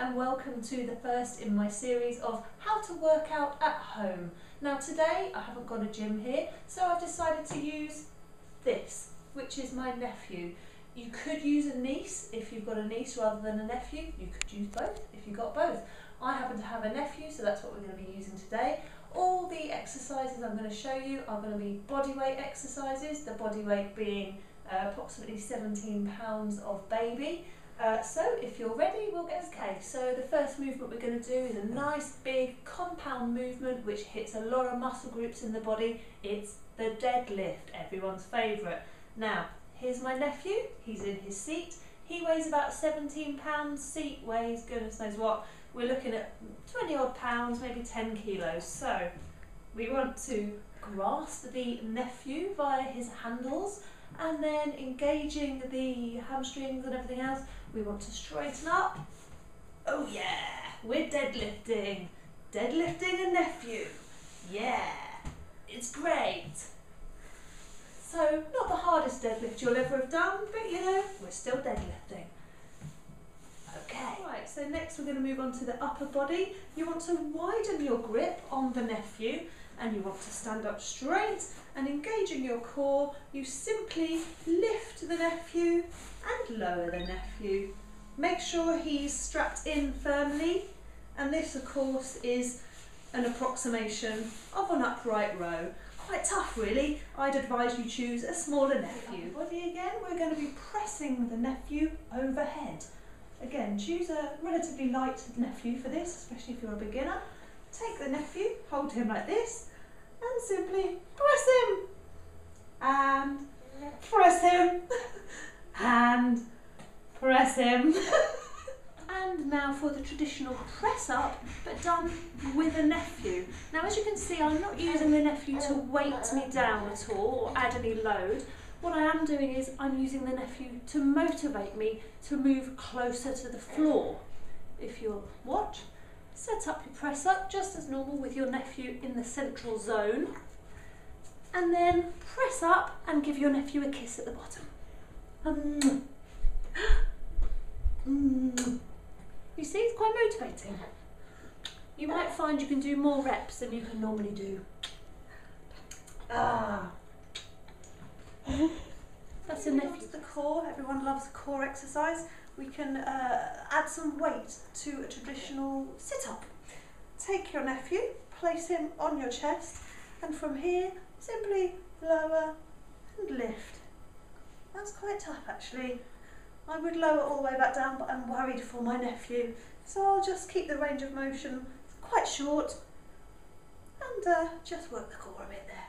and welcome to the first in my series of how to work out at home. Now today I haven't got a gym here, so I've decided to use this, which is my nephew. You could use a niece if you've got a niece rather than a nephew. You could use both if you've got both. I happen to have a nephew, so that's what we're going to be using today. All the exercises I'm going to show you are going to be body weight exercises, the body weight being approximately 17 pounds of baby. So if you're ready, we'll get okay. So the first movement we're going to do is a nice big compound movement which hits a lot of muscle groups in the body. It's the deadlift, everyone's favourite. Now, here's my nephew, he's in his seat. He weighs about 17 pounds, seat weighs goodness knows what. We're looking at 20 odd pounds, maybe 10 kilos. So we want to grasp the nephew via his handles and then engaging the hamstrings and everything else. We want to straighten up. Oh yeah, we're deadlifting. Deadlifting a nephew. Yeah, it's great. So not the hardest deadlift you'll ever have done, but you know, we're still deadlifting. Okay. Right, so next we're going to move on to the upper body. You want to widen your grip on the nephew and you want to stand up straight and engaging your core, you simply lift the nephew and lower the nephew. Make sure he's strapped in firmly, and this of course is an approximation of an upright row. Quite tough really. I'd advise you choose a smaller nephew. Body again, we're going to be pressing the nephew overhead. Again, choose a relatively light nephew for this, especially if you're a beginner. Take the nephew, hold him like this, and simply press him, and press him, and press him. And now for the traditional press up, but done with a nephew. Now as you can see, I'm not using the nephew to weight me down at all or add any load. What I am doing is I'm using the nephew to motivate me to move closer to the floor. If you'll watch, set up your press up just as normal with your nephew in the central zone, and then press up and give your nephew a kiss at the bottom. You see, it's quite motivating. You might find you can do more reps than you can normally do. That's a nephew. The core, everyone loves a core exercise. We can add some weight to a traditional sit-up. Take your nephew, place him on your chest, and from here, simply lower and lift. That's quite tough actually. I would lower all the way back down, but I'm worried for my nephew. So I'll just keep the range of motion quite short and just work the core a bit there.